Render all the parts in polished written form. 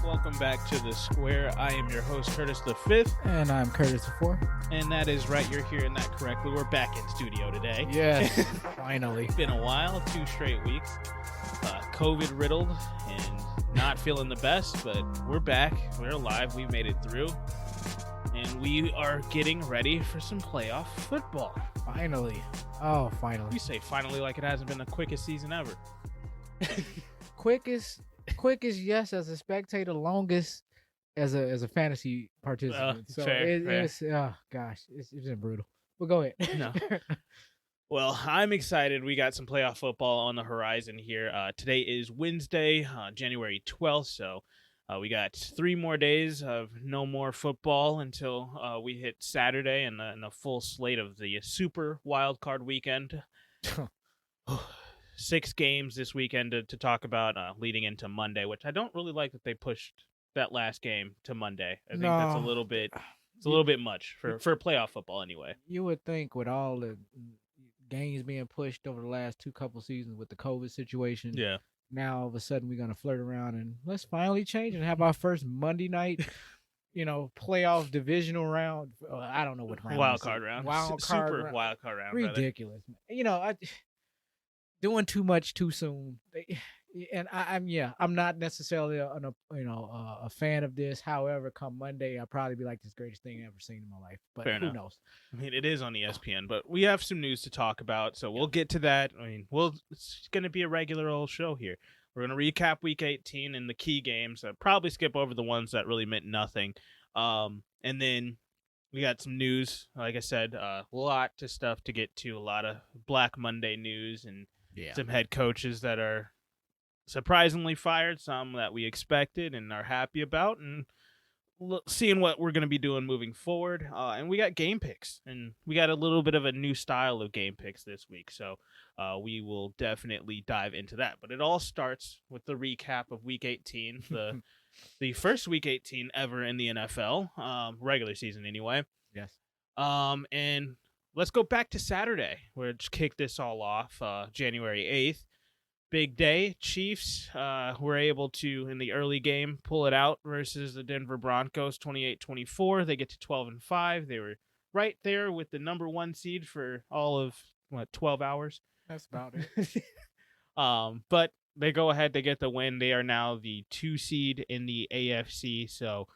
Welcome back to The Square. I am your host, Curtis the Fifth. And I'm Curtis the Fourth. And that is right, you're hearing that correctly. We're back in studio today. Yes, finally. Been a while, 2 straight weeks. COVID riddled and not feeling the best, but we're back. We're alive. We made it through. And we are getting ready for some playoff football. Finally. Oh, finally. We say finally like it hasn't been the quickest season ever. Quickest, yes, as a spectator, longest as a fantasy participant. So fair. it's it's been brutal. But go ahead. No. Well, I'm excited. We got some playoff football on the horizon here. Today is Wednesday, January 12th, so we got 3 more days of no more football until we hit Saturday and the full slate of the Super Wild Card Weekend. 6 games this weekend to talk about leading into Monday, which I don't really like that they pushed that last game to Monday. I think that's a little bit much for playoff football anyway. You would think with all the games being pushed over the last 2 seasons with the COVID situation, now all of a sudden we're going to flirt around and let's finally change and have our first Monday night playoff divisional round. I don't know what round. Wild card round. Super round. Wild card round. Ridiculous. Doing too much too soon. And I'm not necessarily a fan of this. However, come Monday, I'll probably be like, this greatest thing I've ever seen in my life. But Fair who enough. knows? I mean, it is on ESPN, but we have some news to talk about, so we'll get to that. I mean, it's going to be a regular old show here. We're going to recap Week 18 and the key games. Probably skip over the ones that really meant nothing. And then we got some news. Like I said, a lot of stuff to get to. A lot of Black Monday news and some head coaches that are surprisingly fired, some that we expected and are happy about, and seeing what we're going to be doing moving forward. And we got game picks, and we got a little bit of a new style of game picks this week, so we will definitely dive into that. But it all starts with the recap of Week 18, the first Week 18 ever in the NFL, regular season anyway. Yes. And let's go back to Saturday, which kicked this all off, January 8th. Big day. Chiefs were able to, in the early game, pull it out versus the Denver Broncos, 28-24. They get to 12-5. They were right there with the number 1 seed for all of, 12 hours? That's about it. But they go ahead. They get the win. They are now the 2 seed in the AFC. So,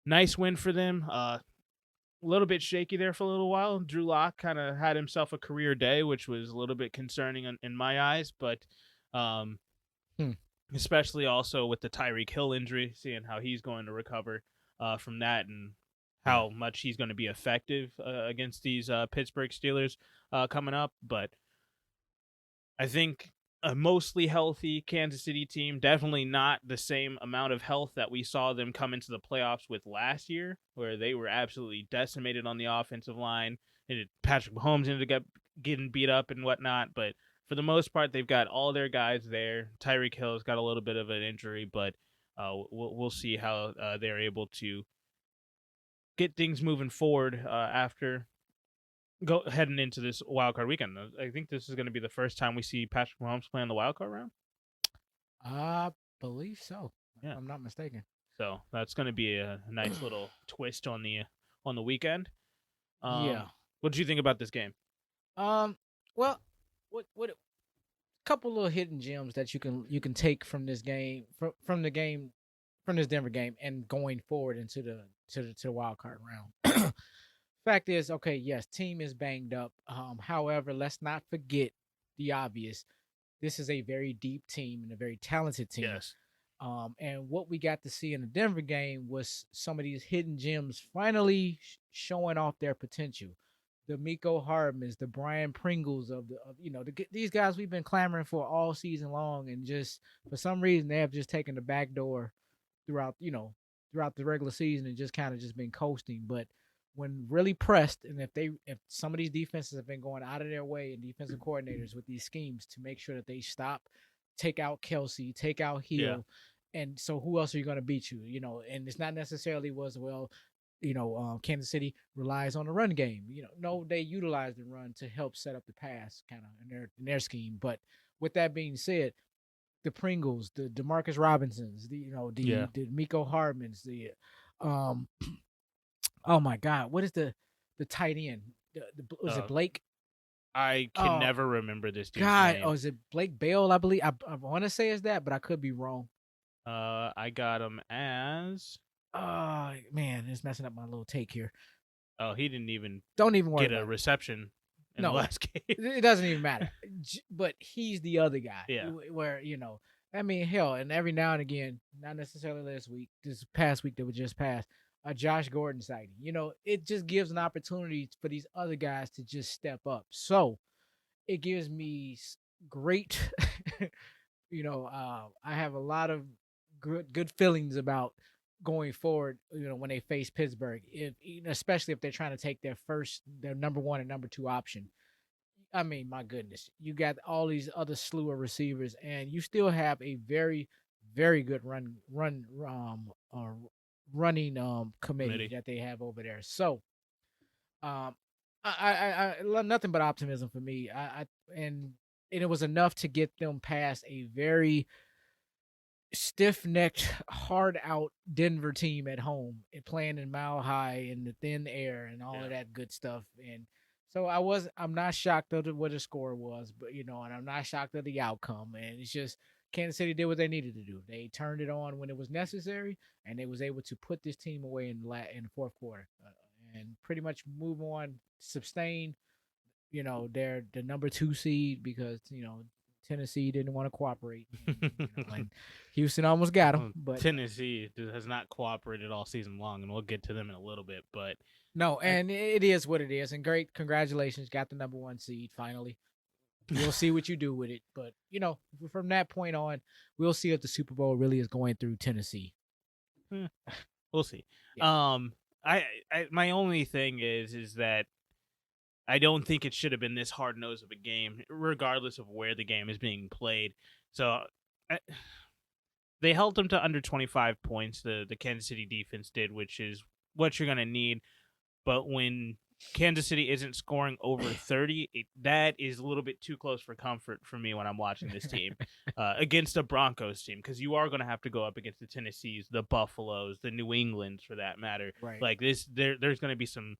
nice win for them. A little bit shaky there for a little while. Drew Lock kind of had himself a career day, which was a little bit concerning in my eyes, but especially also with the Tyreek Hill injury, seeing how he's going to recover from that and how much he's going to be effective against these Pittsburgh Steelers coming up. But I think a mostly healthy Kansas City team, definitely not the same amount of health that we saw them come into the playoffs with last year, where they were absolutely decimated on the offensive line. And Patrick Mahomes ended up getting beat up and whatnot, but for the most part, they've got all their guys there. Tyreek Hill's got a little bit of an injury, but we'll see how they're able to get things moving forward after heading into this wild card weekend. I think this is going to be the first time we see Patrick Mahomes play in the wild card round. I believe so. Yeah. If I'm not mistaken. So that's going to be a nice little twist on the weekend. Yeah. What did you think about this game? Well, what couple little hidden gems that you can take from this game from this Denver game and going forward into the wild card round. Fact is, okay, yes, team is banged up. However, let's not forget the obvious. This is a very deep team and a very talented team. Yes. And what we got to see in the Denver game was some of these hidden gems finally showing off their potential. The Miko Hardmans, the Brian Pringles these guys we've been clamoring for all season long, and just for some reason they have just taken the back door throughout the regular season and just kind of just been coasting. But when really pressed, and if some of these defenses have been going out of their way, and defensive coordinators with these schemes to make sure that they stop, take out Kelsey, take out Hill, and so who else are you going to beat you? And it's not necessarily Kansas City relies on the run game. No, they utilize the run to help set up the pass kind of in their scheme. But with that being said, the Pringles, the Demarcus Robinsons, Yeah. the Miko Hardmans, the um oh my God, what is the tight end? Was it Uh, Blake? I can Oh never remember this dude's God, oh name. is it Blake Bale? I believe I want to say it's that, but I could be wrong. I got him as. Oh man, it's messing up my little take here. Oh, he didn't even Don't even worry get a about it. reception in the No, last game. it doesn't even matter. But he's the other guy. Yeah. Where I mean, hell, and every now and again, not necessarily this past week that was just passed, a Josh Gordon sighting. It just gives an opportunity for these other guys to just step up. So it gives me great, I have a lot of good feelings about going forward. When they face Pittsburgh, especially if they're trying to take their number one and number two option. I mean, my goodness, you got all these other slew of receivers, and you still have a very, very good running committee that they have over there. So, um, I nothing but optimism for me. And it was enough to get them past a very stiff-necked, hard-out Denver team at home and playing in Mile High in the thin air and all of that good stuff. And so I'm not shocked at what the score was, but and I'm not shocked at the outcome. And it's just Kansas City did what they needed to do. They turned it on when it was necessary, and they was able to put this team away in the fourth quarter and pretty much move on, sustain. They're the number 2 seed because Tennessee didn't want to cooperate, and Houston almost got them. But Tennessee has not cooperated all season long, and we'll get to them in a little bit. But no, and it is what it is. And great, congratulations, got the number 1 seed finally. We'll see what you do with it, but from that point on, we'll see if the Super Bowl really is going through Tennessee. We'll see. Yeah. I my only thing is that I don't think it should have been this hard-nosed of a game, regardless of where the game is being played. So they held them to under 25 points, the Kansas City defense did, which is what you're going to need. But when Kansas City isn't scoring over 30, that is a little bit too close for comfort for me when I'm watching this team against a Broncos team, because you are going to have to go up against the Tennessees, the Buffaloes, the New Englands, for that matter. Right. Like this, there's going to be some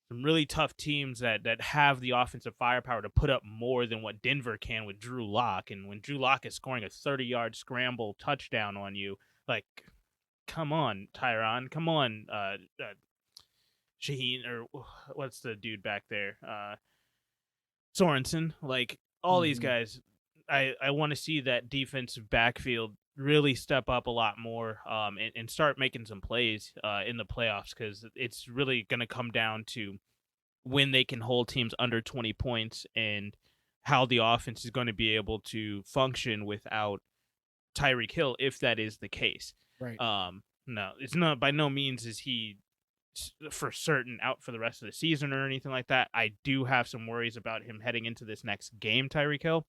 really tough teams that have the offensive firepower to put up more than what Denver can with Drew Lock. And when Drew Lock is scoring a 30-yard scramble touchdown on you, like, come on, Tyron, come on, Shaheen, or what's the dude back there, Sorensen, like all these guys, I want to see that defensive backfield really step up a lot more, and start making some plays in the playoffs, because it's really going to come down to when they can hold teams under 20 points and how the offense is going to be able to function without Tyreek Hill, if that is the case. Right. No, it's not, by no means is he for certain out for the rest of the season or anything like that. I do have some worries about him heading into this next game, Tyreek Hill.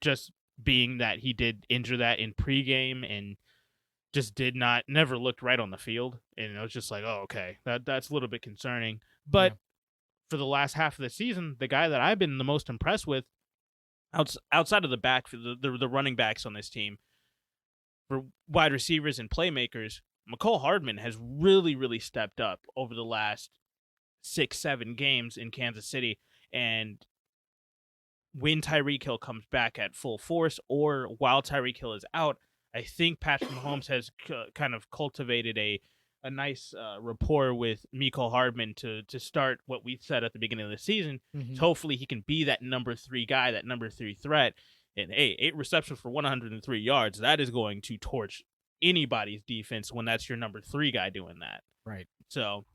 Just being that he did injure that in pregame and just never looked right on the field. And it was just like, oh, okay, that's a little bit concerning. But for the last half of the season, the guy that I've been the most impressed with outside of the back, the running backs on this team, for wide receivers and playmakers, McCole Hardman has really, really stepped up over the last 6-7 games in Kansas City. And when Tyreek Hill comes back at full force, or while Tyreek Hill is out, I think Patrick Mahomes has kind of cultivated a nice rapport with Mecole Hardman to start what we said at the beginning of the season. So hopefully he can be that number 3 guy, that number 3 threat. And hey, 8 receptions for 103 yards, that is going to torch anybody's defense when that's your number 3 guy doing that. Right. So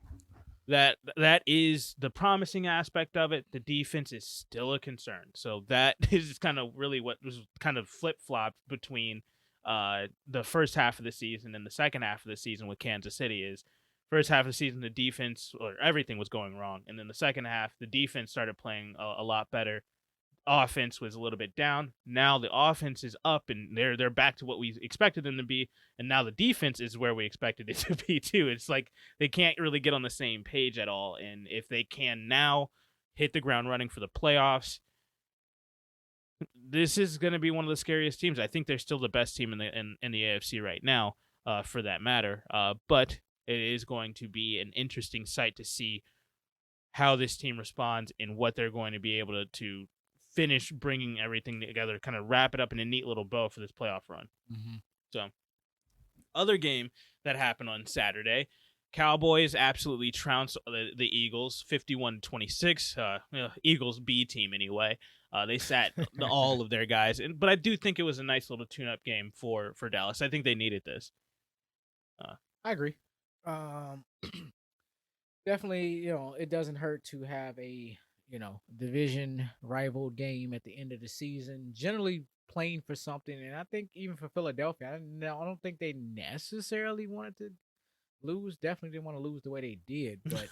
that is the promising aspect of it. The defense is still a concern. So that is kind of really what was kind of flip-flopped between the first half of the season and the second half of the season with Kansas City. Is first half of the season, the defense, or everything was going wrong. And then the second half, the defense started playing a lot better. Offense was a little bit down. Now the offense is up, and they're back to what we expected them to be. And now the defense is where we expected it to be too. It's like they can't really get on the same page at all. And if they can now hit the ground running for the playoffs, this is going to be one of the scariest teams. I think they're still the best team in the AFC right now, for that matter. But it is going to be an interesting sight to see how this team responds and what they're going to be able to finish bringing everything together, kind of wrap it up in a neat little bow for this playoff run. Mm-hmm. So, other game that happened on Saturday, Cowboys absolutely trounced the Eagles 51-26. Eagles B team anyway. They sat all of their guys, but I do think it was a nice little tune-up game for Dallas. I think they needed this. I agree. Definitely, it doesn't hurt to have a division rival game at the end of the season. Generally playing for something, and I think even for Philadelphia, I don't think they necessarily wanted to lose. Definitely didn't want to lose the way they did, but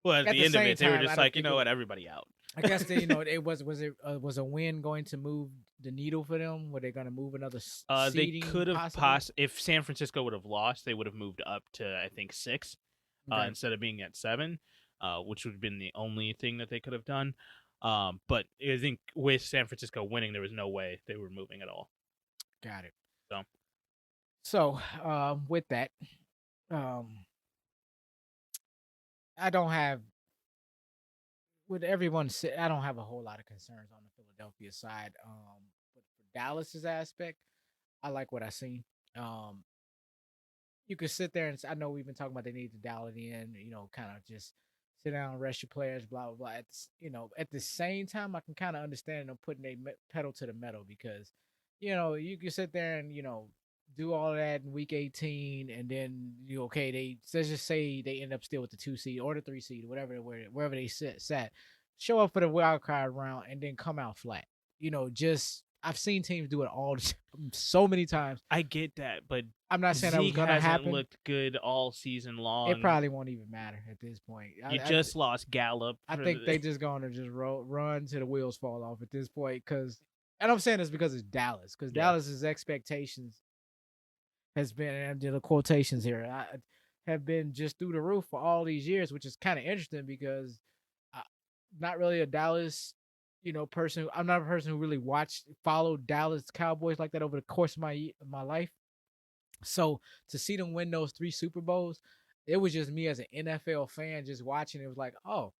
well, at the end of it, they were just like, you know what, everybody out. I guess they, it was a win going to move the needle for them. Were they going to move another seeding? They could have if San Francisco would have lost, they would have moved up to I think 6, instead of being at 7, which would have been the only thing that they could have done. But I think with San Francisco winning, there was no way they were moving at all. Got it. So with that, I don't have. With everyone said, I don't have a whole lot of concerns on the Philadelphia side. But for Dallas's aspect, I like what I seen. You could sit there and I know we've been talking about they need to dial it in, kind of just sit down, rest your players, blah blah blah. At the same time, I can kind of understand them putting a pedal to the metal because, you can sit there and do all that in week 18, and then let's just say they end up still with the 2 seed or the 3 seed, wherever they sat, show up for the wild card round, and then come out flat. I've seen teams do it so many times. I get that, but I'm not saying that was gonna happen. Looked good all season long. It probably won't even matter at this point. You just lost Gallup. I think they just gonna just run till the wheels fall off at this point. And I'm saying this because it's Dallas. Because Dallas's expectations has been, and I'm doing quotations here, have been just through the roof for all these years, which is kind of interesting because I'm not really a Dallas, person. I'm not a person who really followed Dallas Cowboys like that over the course of my life. So to see them win those 3 Super Bowls, it was just me as an NFL fan just watching. It was like, oh,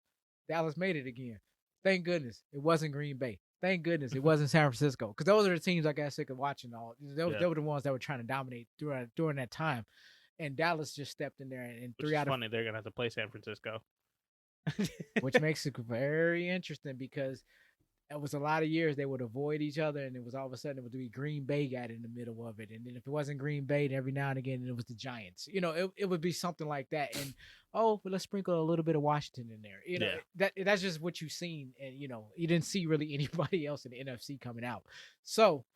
Dallas made it again. Thank goodness it wasn't Green Bay. Thank goodness it wasn't San Francisco, because those are the teams I got sick of watching. They were the ones that were trying to dominate during that time, and Dallas just stepped in there and which 3 out of. Funny, they're gonna have to play San Francisco, which makes it very interesting because it was a lot of years they would avoid each other, and it was all of a sudden it would be Green Bay got in the middle of it, and then if it wasn't Green Bay, then every now and again it was the Giants. It would be something like that, and but let's sprinkle a little bit of Washington in there. That's just what you've seen, and you didn't see really anybody else in the NFC coming out. So,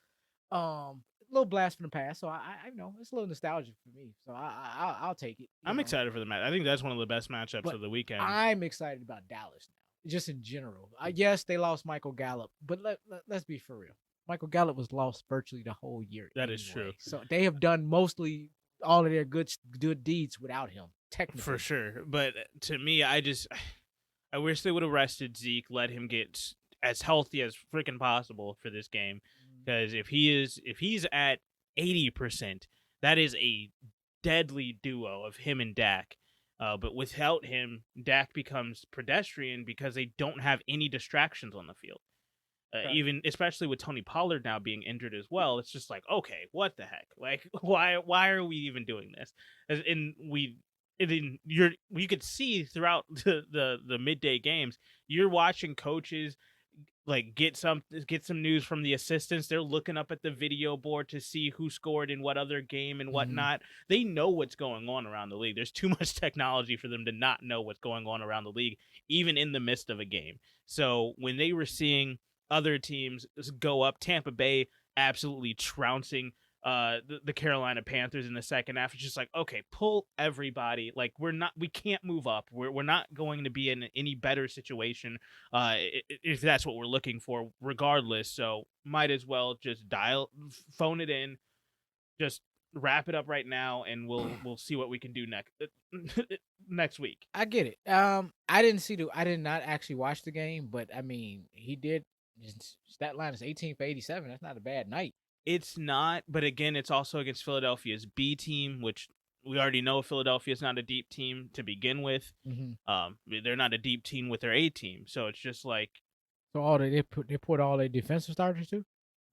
a little blast from the past. So I know it's a little nostalgic for me. So I'll take it. I'm excited for the match. I think that's one of the best matchups of the weekend. I'm excited about Dallas now, just in general. Yes, they lost Michael Gallup, but let's be for real. Michael Gallup was lost virtually the whole year. That is true. So they have done mostly all of their good deeds without him. Technically. For sure. But to me, I wish they would have rested Zeke, let him get as healthy as freaking possible for this game. Because if he's at 80%, that is a deadly duo of him and Dak. But without him, Dak becomes pedestrian because they don't have any distractions on the field. Even especially with Tony Pollard now being injured as well, it's just like, okay, what the heck? Like, why are we even doing this? You could see throughout the midday games, you're watching coaches like get some news from the assistants. They're looking up at the video board to see who scored in what other game and whatnot. They know what's going on around the league. There's too much technology for them to not know what's going on around the league, even in the midst of a game. So when they were seeing other teams go up, Tampa Bay absolutely trouncing the Carolina Panthers in the second half, it's just like, okay, pull everybody. Like we can't move up. We're not going to be in any better situation if that's what we're looking for, regardless. So might as well just phone it in, just wrap it up right now, and we'll see what we can do next week. I get it. I did not actually watch the game, but I mean, he did Stat line is 18 for 87. That's not a bad night. It's not, but again, it's also against Philadelphia's B team, which we already know Philadelphia is not a deep team to begin with. They're not a deep team with their A team, so it's just like So they put all their defensive starters too.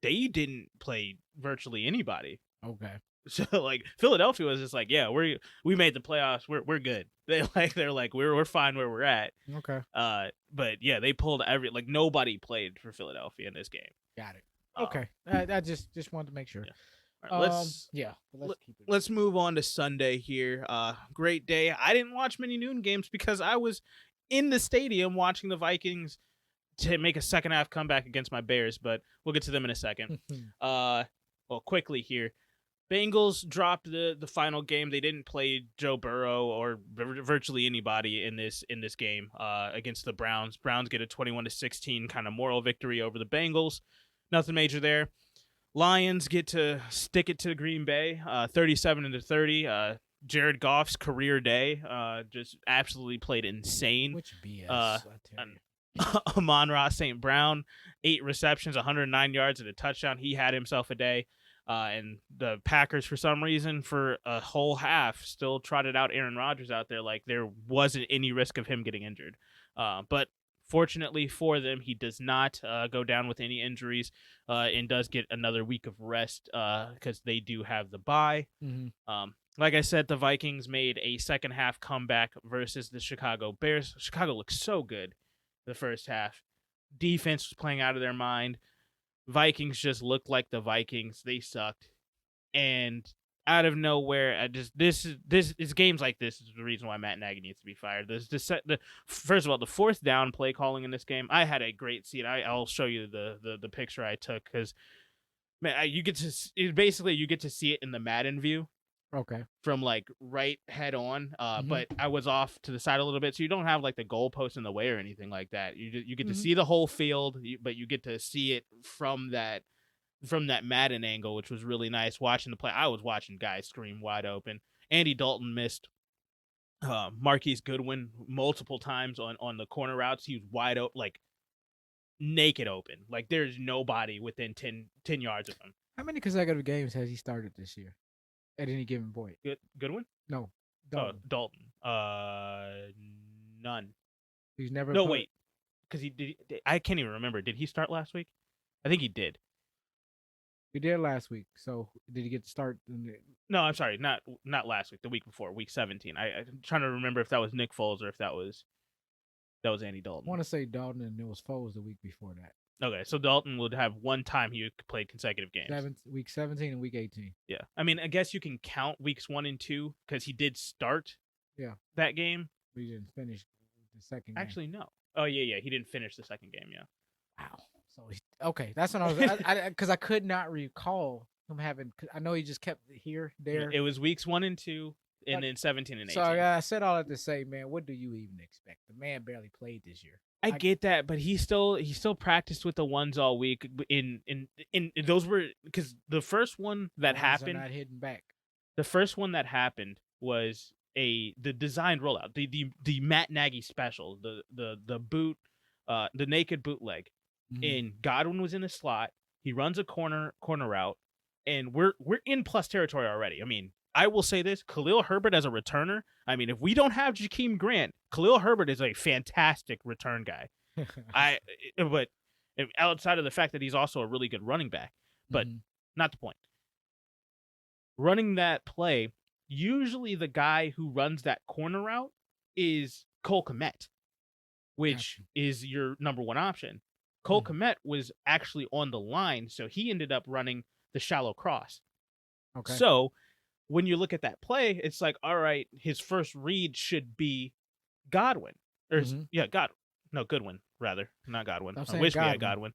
they didn't play virtually anybody. Okay. So like Philadelphia was just like, yeah, we made the playoffs, we're good. They're like we're fine where we're at. Okay. But yeah, they pulled nobody played for Philadelphia in this game. Got it. Okay. I just wanted to make sure. Yeah. All right, let's move on to Sunday here. Great day. I didn't watch many noon games because I was in the stadium watching the Vikings to make a second half comeback against my Bears, but we'll get to them in a second. Well, quickly here. Bengals dropped the final game. They didn't play Joe Burrow or virtually anybody in this game against the Browns. Browns get a 21-16 kind of moral victory over the Bengals. Nothing major there. Lions get to stick it to Green Bay, 37-30. Jared Goff's career day, just absolutely played insane. Which BS? Amon-Ra St. Brown, 8 receptions, 109 yards, and a touchdown. He had himself a day. And the Packers, for some reason, for a whole half, still trotted out Aaron Rodgers out there like there wasn't any risk of him getting injured. But fortunately for them, he does not go down with any injuries and does get another week of rest because they do have the bye. Like I said, the Vikings made a second half comeback versus the Chicago Bears. Chicago looked so good the first half. Defense was playing out of their mind. Vikings just looked like the Vikings. They sucked. And out of nowhere, this is games like this is the reason why Matt Nagy needs to be fired. First of all, the fourth down play calling in this game, I had a great scene. I'll show you the picture I took because man, you get to see it in the Madden view. Okay. From like right head on, but I was off to the side a little bit, so you don't have like the goalpost in the way or anything like that. You get to see the whole field, but you get to see it from that Madden angle, which was really nice. Watching the play, I was watching guys scream wide open. Andy Dalton missed Marquise Goodwin multiple times on the corner routes. He was wide open, like naked open. Like there's nobody within 10 yards of him. How many consecutive games has he started this year? At any given point. Goodwin? No. Dalton. None. He's never. No, wait. Because he did. I can't even remember. Did he start last week? I think he did. He did last week. So did he get to start? No, I'm sorry. Not last week. The week before, week 17. I'm trying to remember if that was Nick Foles or if that was Andy Dalton. I want to say Dalton, and it was Foles the week before that. Okay, so Dalton would have one time he played consecutive games. Week 17 and week 18. Yeah. I mean, I guess you can count weeks 1 and 2 because he did start that game. But he didn't finish the second game. Actually, no. Oh, yeah. He didn't finish the second game, yeah. Wow. So, okay. That's when I was... Because I could not recall him having... I know he just kept here, there. Yeah, it was weeks 1 and 2, and then 17 and 18. So, I said all that to say, man, what do you even expect? The man barely played this year. I get that, but he still practiced with the ones all week. In those were because the first one that happened, not hidden back. The first one that happened was the designed rollout, the Matt Nagy special, the boot, the naked bootleg, and Godwin was in the slot. He runs a corner route, and we're in plus territory already. I mean, I will say this: Khalil Herbert as a returner. I mean, if we don't have Jakeem Grant, Khalil Herbert is a fantastic return guy. But outside of the fact that he's also a really good running back, but not the point. Running that play, usually the guy who runs that corner route is Cole Kmet, which is your number one option. Cole Kmet was actually on the line, so he ended up running the shallow cross. Okay. So when you look at that play, it's like, all right, his first read should be Godwin. Or Godwin. No, Goodwin, rather. Not Godwin. I wish we had Godwin.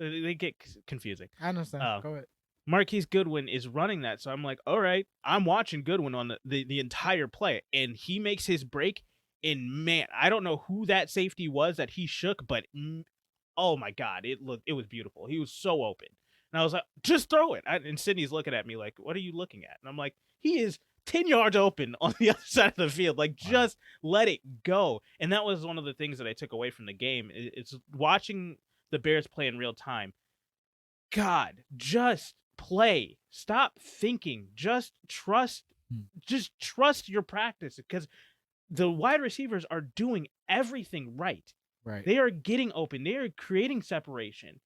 They get confusing. I understand. Go ahead. Marquise Goodwin is running that, so I'm like, all right, I'm watching Goodwin on the entire play, and he makes his break, and man, I don't know who that safety was that he shook, but oh my God, it was beautiful. He was so open. And I was like, just throw it. And Sydney's looking at me like, what are you looking at? And I'm like, he is 10 yards open on the other side of the field. Like, just let it go. And that was one of the things that I took away from the game. It's watching the Bears play in real time. God, just play. Stop thinking. Just trust your practice, because the wide receivers are doing everything right. Right. They are getting open. They are creating separation.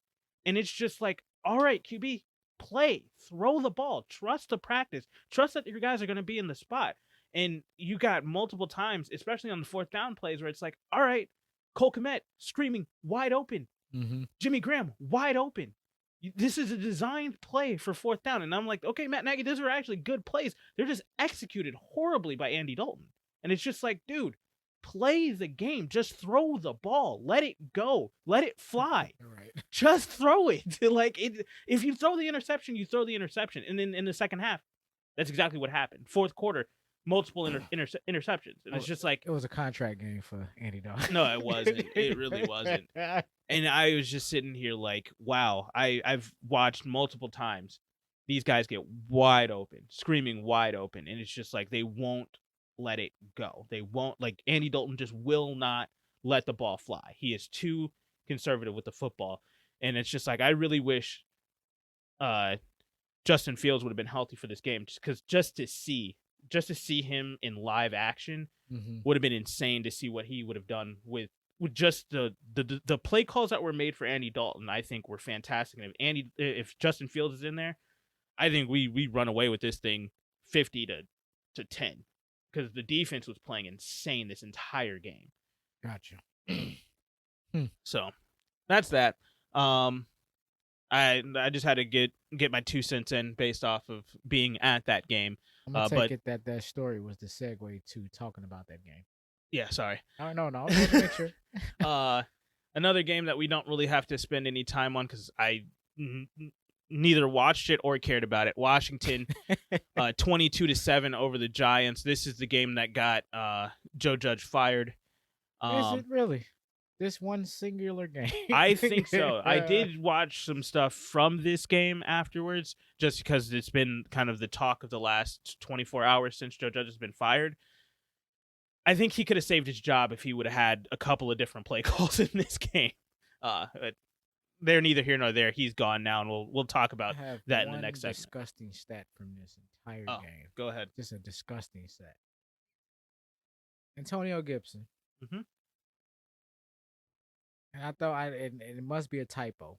And it's just like, all right, QB, play, throw the ball, trust the practice, trust that your guys are going to be in the spot. And you got multiple times, especially on the 4th down plays, where it's like, all right, Cole Kmet screaming wide open. Jimmy Graham wide open. This is a designed play for 4th down. And I'm like, okay, Matt Nagy, those are actually good plays. They're just executed horribly by Andy Dalton. And it's just like, dude, play the game. Just throw the ball. Let it go. Let it fly. Right. Just throw it. Like, if you throw the interception, you throw the interception. And then in the second half, that's exactly what happened. 4th quarter, multiple interceptions. And it's just like, it was a contract game for Andy Dalton. No, it wasn't. It really wasn't. And I was just sitting here like, wow, I've watched multiple times these guys get wide open, screaming wide open. And it's just like, they won't let it go. They won't, like, Andy Dalton just will not let the ball fly. He is too conservative with the football. And it's just like, I really wish Justin Fields would have been healthy for this game, because just to see him in live action would have been insane, to see what he would have done with just the play calls that were made for Andy Dalton. I think were fantastic. And if Justin Fields is in there, I think we run away with this thing 50 to 10, because the defense was playing insane this entire game. Gotcha. So that's that. I just had to get my 2 cents in based off of being at that game. I'm gonna take it that story was the segue to talking about that game. Yeah, sorry. Oh, no. Just make sure. Another game that we don't really have to spend any time on, because I neither watched it or cared about it. Washington, 22-7 over the Giants. This is the game that got Joe Judge fired. Is it really? This one singular game? I think so. I did watch some stuff from this game afterwards, just because it's been kind of the talk of the last 24 hours since Joe Judge has been fired. I think he could have saved his job if he would have had a couple of different play calls in this game. But they're neither here nor there. He's gone now, and we'll talk about that in the next segment. Disgusting stat from this entire game. Go ahead. Just a disgusting stat. Antonio Gibson. And I thought it must be a typo.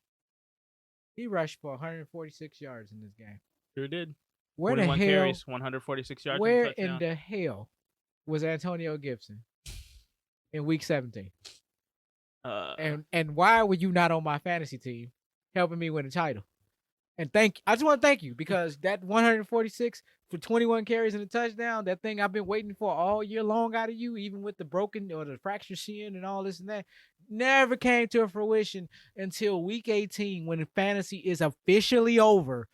He rushed for 146 yards in this game. Sure did. Where the hell? 41 carries, 146 yards. Where in the hell was Antonio Gibson in week 17? And why were you not on my fantasy team helping me win a title? And I just want to thank you, because that 146 for 21 carries and a touchdown, that thing I've been waiting for all year long out of you, even with the broken or the fractured shin and all this and that, never came to fruition until week 18, when fantasy is officially over.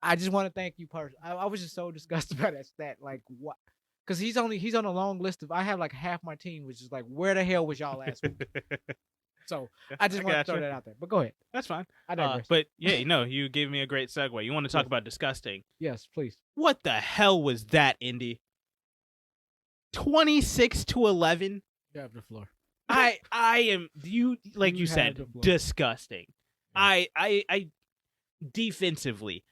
I just want to thank you personally. I was just so disgusted by that stat. Like, what? Because he's on a long list of, I have like half my team, which is like, where the hell was y'all last week? So I just want to throw that out there. But go ahead. That's fine. I digress. But yeah, you gave me a great segue. You want to talk about disgusting? Yes, please. What the hell was that, Indy? 26-11. You have the floor. I am, you said, disgusting. Yeah. I defensively,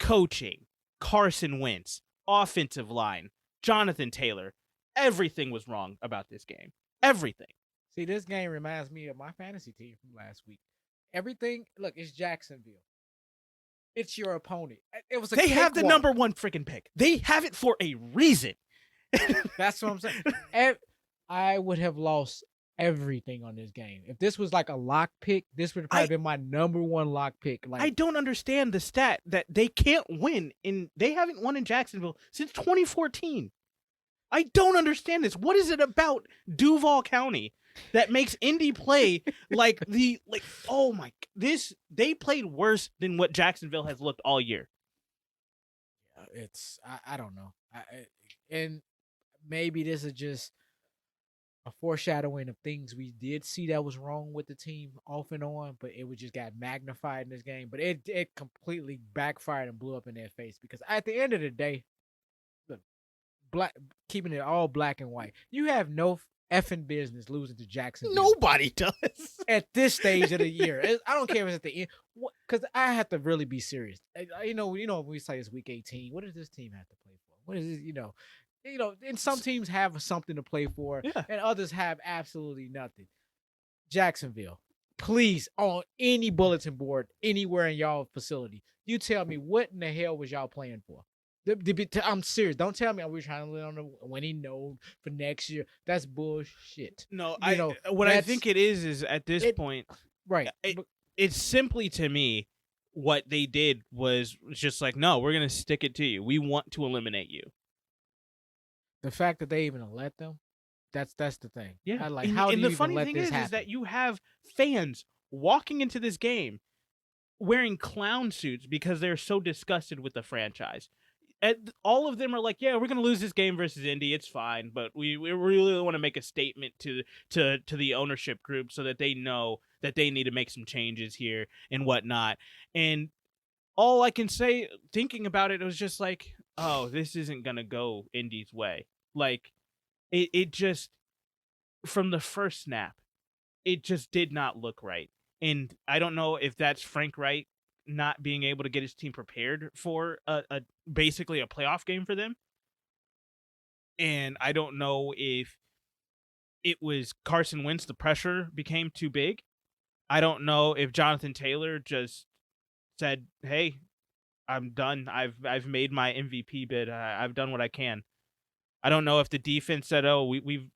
coaching, Carson Wentz, offensive line, Jonathan Taylor, everything was wrong about this game. Everything. See, this game reminds me of my fantasy team from last week. Everything, look, it's Jacksonville. It's your opponent. It was. They have the number 1 freaking pick. They have it for a reason. That's what I'm saying. I would have lost everything on this game. If this was like a lock pick, this would have probably been my number 1 lock pick. Like, I don't understand the stat that they can't win they haven't won in Jacksonville since 2014. I don't understand this. What is it about Duval County that makes Indy play oh my, they played worse than what Jacksonville has looked all year. It's, I don't know. And maybe this is just a foreshadowing of things we did see that was wrong with the team off and on, but it just got magnified in this game. But it completely backfired and blew up in their face, because at the end of the day, look, keeping it all black and white, you have no effing business losing to Jacksonville. Nobody does. At this stage of the year. I don't care if it's at the end, because I have to really be serious. You know, when we say it's week 18, what does this team have to play for? What is this, and some teams have something to play for, and others have absolutely nothing. Jacksonville, please, on any bulletin board, anywhere in y'all facility, you tell me what in the hell was y'all playing for? I'm serious. Don't tell me we're trying to live on the winning note for next year. That's bullshit. No, what I think it is at this point, right? It's simply, to me, what they did was just like, no, we're gonna stick it to you. We want to eliminate you. The fact that they even let them, that's the thing. Yeah, how do you the even funny let thing this happen? is that you have fans walking into this game wearing clown suits because they're so disgusted with the franchise. And all of them are like, yeah, we're going to lose this game versus Indy. It's fine. But we really want to make a statement to the ownership group so that they know that they need to make some changes here and whatnot. And all I can say, thinking about it, was just like, oh, this isn't going to go Indy's way. Like, it just, from the first snap, it just did not look right. And I don't know if that's Frank Wright not being able to get his team prepared for basically a playoff game for them. And I don't know if it was Carson Wentz, the pressure became too big. I don't know if Jonathan Taylor just said, hey, I'm done. I've made my MVP bid. I've done what I can. I don't know if the defense said, oh, we've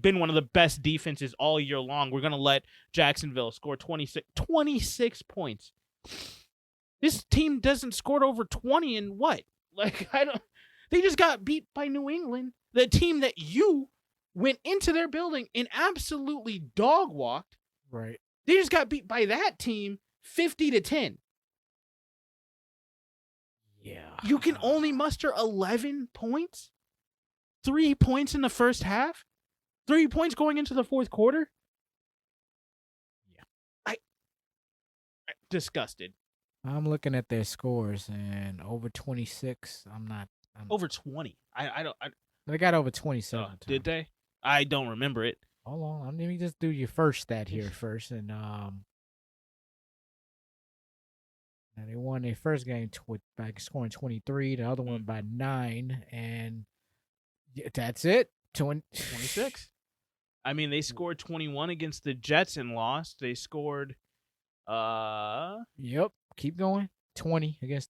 been one of the best defenses all year long. We're going to let Jacksonville score 26 points. This team doesn't score over 20 in what? Like, they just got beat by New England, the team that you went into their building and absolutely dog walked. Right. They just got beat by that team 50-10. Yeah. You can only muster 11 points? 3 points in the first half? 3 points going into the fourth quarter? Yeah. I'm disgusted. I'm looking at their scores, and over 26. I'm over 20. I don't. They got over 27. Did they? I don't remember it. Hold on. Let me just do your first stat here first, and and they won their first game by scoring 23. The other one by 9, and that's it. 26. I mean, they scored 21 against the Jets and lost. They scored. Yep. Keep going. 20 against.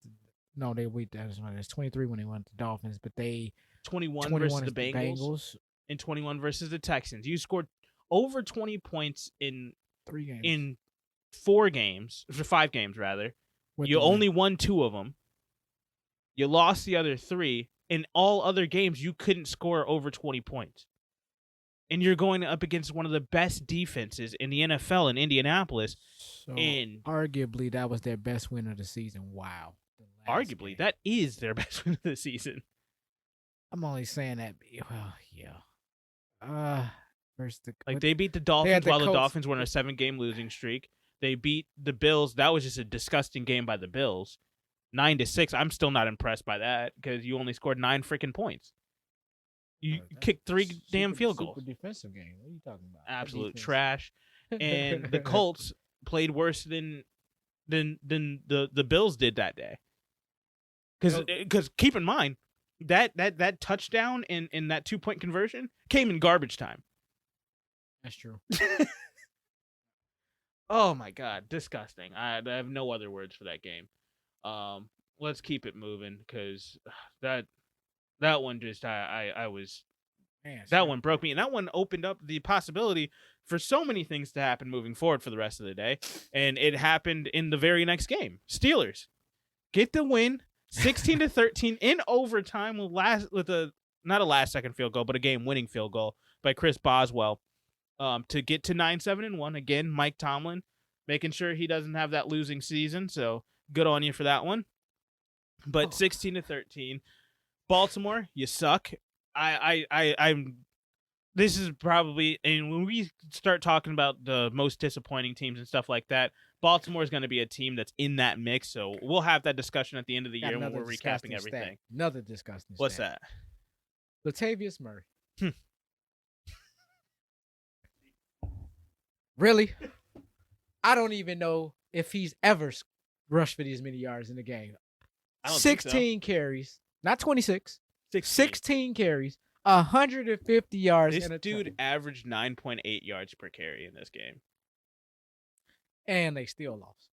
That's 23 when they went to the Dolphins, but they 21 versus the Bengals and 21 versus the Texans. You scored over 20 points in 3 games. In 5 games rather. You only won 2 of them. You lost the other 3. In all other games, you couldn't score over 20 points. And you're going up against one of the best defenses in the NFL in Indianapolis. So arguably, that was their best win of the season. Wow. Arguably, that is their best win of the season. I'm only saying that. Well, yeah. They beat the Dolphins while the Dolphins were on a 7-game losing streak. They beat the Bills. That was just a disgusting game by the Bills. 9-6. I'm still not impressed by that because you only scored 9 freaking points. You kicked 3 damn field goals. Super defensive game. What are you talking about? Absolute trash. And the Colts played worse than the Bills did that day. Because keep in mind that touchdown and that 2-point conversion came in garbage time. That's true. Oh my God, disgusting. I have no other words for that game. Let's keep it moving because that one just that one broke me, and that one opened up the possibility for so many things to happen moving forward for the rest of the day, and it happened in the very next game. Steelers get the win, 16-13 in overtime with not a last-second field goal, but a game-winning field goal by Chris Boswell to get to 9-7-1. Again, Mike Tomlin making sure he doesn't have that losing season, so good on you for that one. But 16-13. Baltimore, you suck. I'm. This is probably, and when we start talking about the most disappointing teams and stuff like that, Baltimore is going to be a team that's in that mix. So we'll have that discussion at the end of the year when we're recapping everything. Another disgusting. What's that? Latavius Murray. Really? I don't even know if he's ever rushed for these many yards in the game. I don't think so. 16 carries, not 26. 16. 16 carries, 150 yards, This and a dude touchdown. averaged 9.8 yards per carry in this game. And they still lost.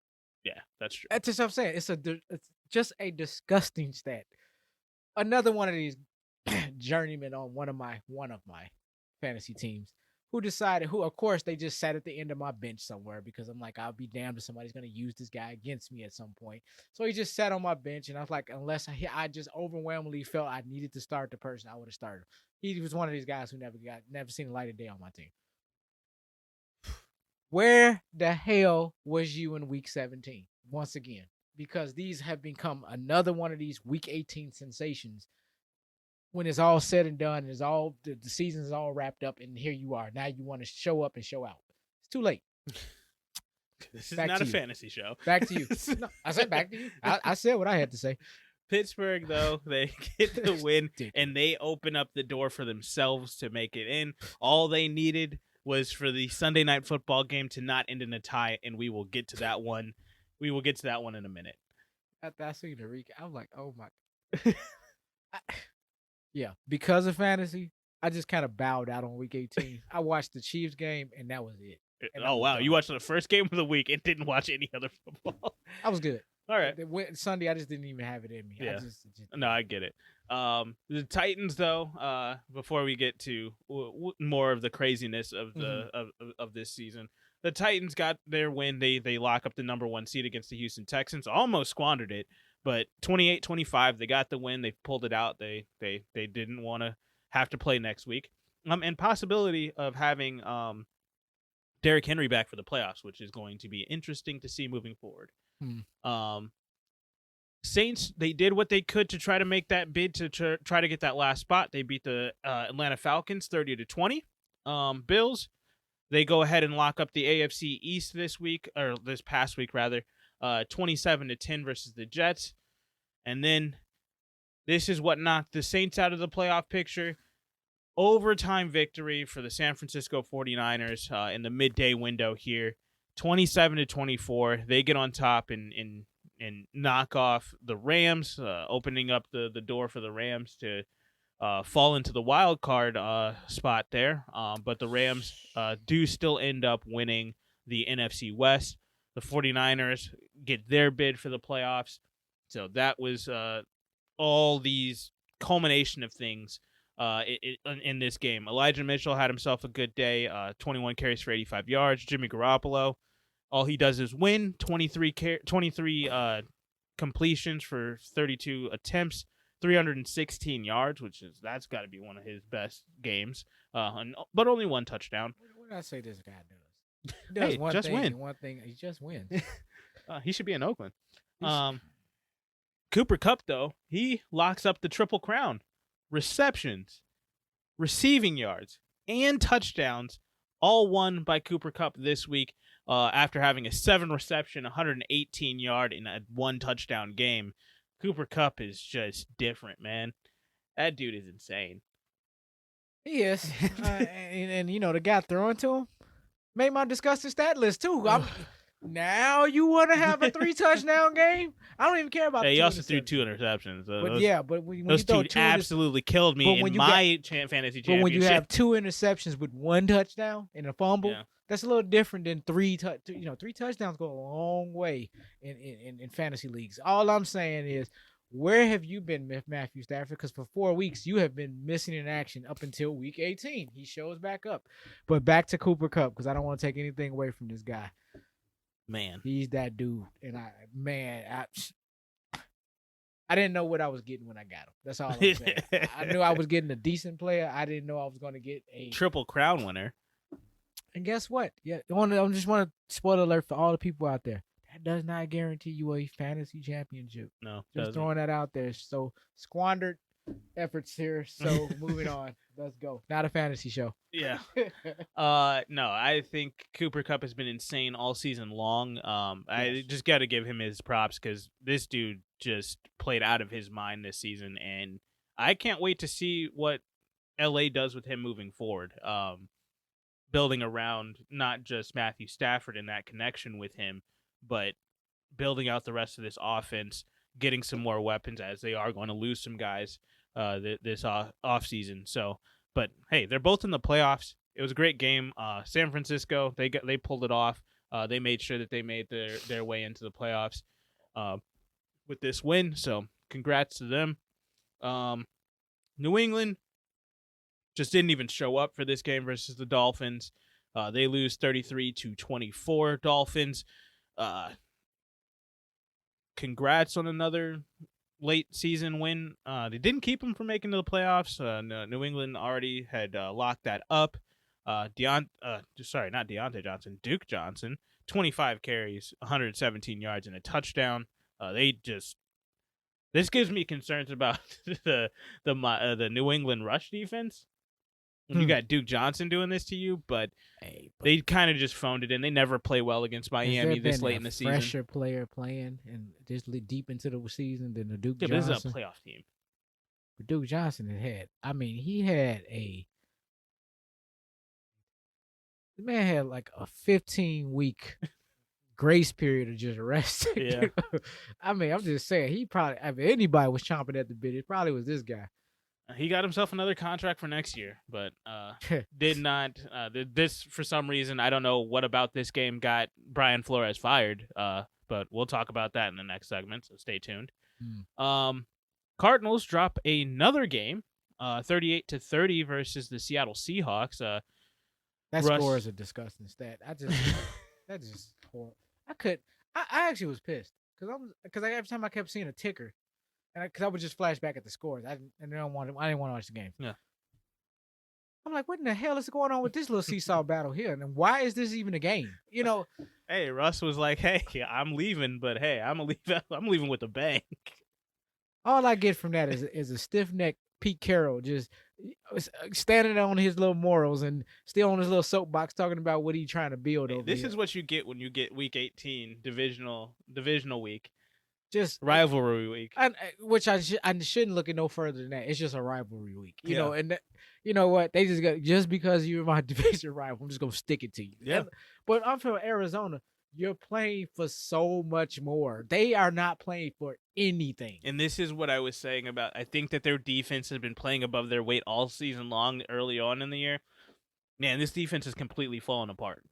Yeah, that's true. That's just what I'm saying. It's just a disgusting stat. Another one of these journeymen on one of my fantasy teams who of course they just sat at the end of my bench somewhere because I'm like, I'll be damned if somebody's going to use this guy against me at some point. So he just sat on my bench, and I was like, unless I just overwhelmingly felt I needed to start the person, I would have started him. He was one of these guys who never seen the light of day on my team. Where the hell was you in week 17? Once again, because these have become another one of these week 18 sensations. When it's all said and done, it's all the season is all wrapped up, and here you are. Now you want to show up and show out. It's too late. This is not a fantasy show. Back to you. No, I said back to you. I said what I had to say. Pittsburgh, though, they get the win, and they open up the door for themselves to make it in. All they needed was for the Sunday night football game to not end in a tie, and we will get to that one. We will get to that one in a minute. I see the recap. I was like, oh my. Yeah, because of fantasy, I just kind of bowed out on week 18. I watched the Chiefs game, and that was it. And oh, wow. You watched the first game of the week and didn't watch any other football. I was good. All right. Sunday, I just didn't even have it in me. Yeah. No, I get it. The Titans, though, before we get to more of the craziness of the of this season, the Titans got their win. They lock up the number 1 seed against the Houston Texans. Almost squandered it, but 28-25, they got the win. They pulled it out. They didn't want to have to play next week. And possibility of having Derrick Henry back for the playoffs, which is going to be interesting to see moving forward. Saints, they did what they could to try to make that bid to try to get that last spot. They beat the Atlanta Falcons 30-20. Bills, they go ahead and lock up the AFC East this past week, 27-10 versus the Jets. And then this is what knocked the Saints out of the playoff picture. Overtime victory for the San Francisco 49ers in the midday window here. 27-24. They get on top and knock off the Rams, opening up the door for the Rams to fall into the wild card spot there. But the Rams do still end up winning the NFC West. The 49ers get their bid for the playoffs. So that was all these culmination of things in this game. Elijah Mitchell had himself a good day, 21 carries for 85 yards. Jimmy Garoppolo, all he does is win, 23 completions for 32 attempts, 316 yards, that's got to be one of his best games, but only 1 touchdown. What did I say this guy does? He does one thing, he just wins. He should be in Oakland. Cooper Kupp, though, he locks up the Triple Crown. Receptions, receiving yards, and touchdowns, all won by Cooper Kupp this week after having a 7-reception, 118-yard, and a 1-touchdown game. Cooper Kupp is just different, man. That dude is insane. He is. And the guy throwing to him made my disgusting stat list, too. Now you want to have a 3-touchdown game? I don't even care about. He also threw 2 interceptions. But when those you throw two absolutely killed me in my fantasy championship. But when you have 2 interceptions with 1 touchdown and a fumble, that's a little different than 3 touchdowns go a long way in fantasy leagues. All I'm saying is, where have you been, Matthew Stafford? Because for 4 weeks you have been missing in action up until week 18. He shows back up. But back to Cooper Kupp, because I don't want to take anything away from this guy. Man, he's that dude, and I didn't know what I was getting when I got him. That's all I'm saying. I knew I was getting a decent player. I didn't know I was going to get a Triple Crown winner. And guess what? Yeah, I just want to spoiler alert for all the people out there. That does not guarantee you a fantasy championship. No, just throwing that out there. So squandered efforts here. So moving on. Let's go. Not a fantasy show. Yeah. No, I think Cooper Kupp has been insane all season long. I just got to give him his props because this dude just played out of his mind this season, and I can't wait to see what LA does with him moving forward. building around not just Matthew Stafford and that connection with him, but building out the rest of this offense, getting some more weapons as they are going to lose some guys this off season. So, but hey, they're both in the playoffs. It was a great game. San Francisco, they pulled it off. They made sure that they made their way into the playoffs with this win. So, congrats to them. New England just didn't even show up for this game versus the Dolphins. They lose 33-24. Dolphins. Congrats on another late season win. They didn't keep them from making to the playoffs. New England already had locked that up. Not Deontay Johnson, Duke Johnson, 25 carries, 117 yards, and a touchdown. This gives me concerns about the New England rush defense. When you got Duke Johnson doing this to you, but they kind of just phoned it in. They never play well against Miami this late in the season. Fresher player playing and this deep into the season than the Duke Johnson. But this is a playoff team. But Duke Johnson he had the man had like a 15-week grace period of just rest. Yeah. I'm just saying if anybody was chomping at the bit, it probably was this guy. He got himself another contract for next year, but did not. This, for some reason, I don't know what about this game got Brian Flores fired, but we'll talk about that in the next segment, so stay tuned. Cardinals drop another game, 38-30 versus the Seattle Seahawks. That score is a disgusting stat. That's just horrible. I actually was pissed because every time I kept seeing a ticker. Because I would just flash back at the scores. I didn't want to watch the game. Yeah. I'm like, what in the hell is going on with this little seesaw battle here? And why is this even a game? Hey, Russ was like, "Hey, I'm leaving, but hey, I'm leaving with a bang." All I get from that is a stiff neck Pete Carroll just standing on his little morals and still on his little soapbox talking about what he's trying to build over This here. is what you get when you get Week 18 divisional week. Just rivalry week, which I shouldn't look at no further than that. It's just a rivalry week, you know. And you know what? They just because you're my division rival, I'm just gonna stick it to you. Yeah. But I'm from Arizona. You're playing for so much more. They are not playing for anything. And this is what I was saying about. I think that their defense has been playing above their weight all season long. Early on in the year, man, this defense has completely fallen apart.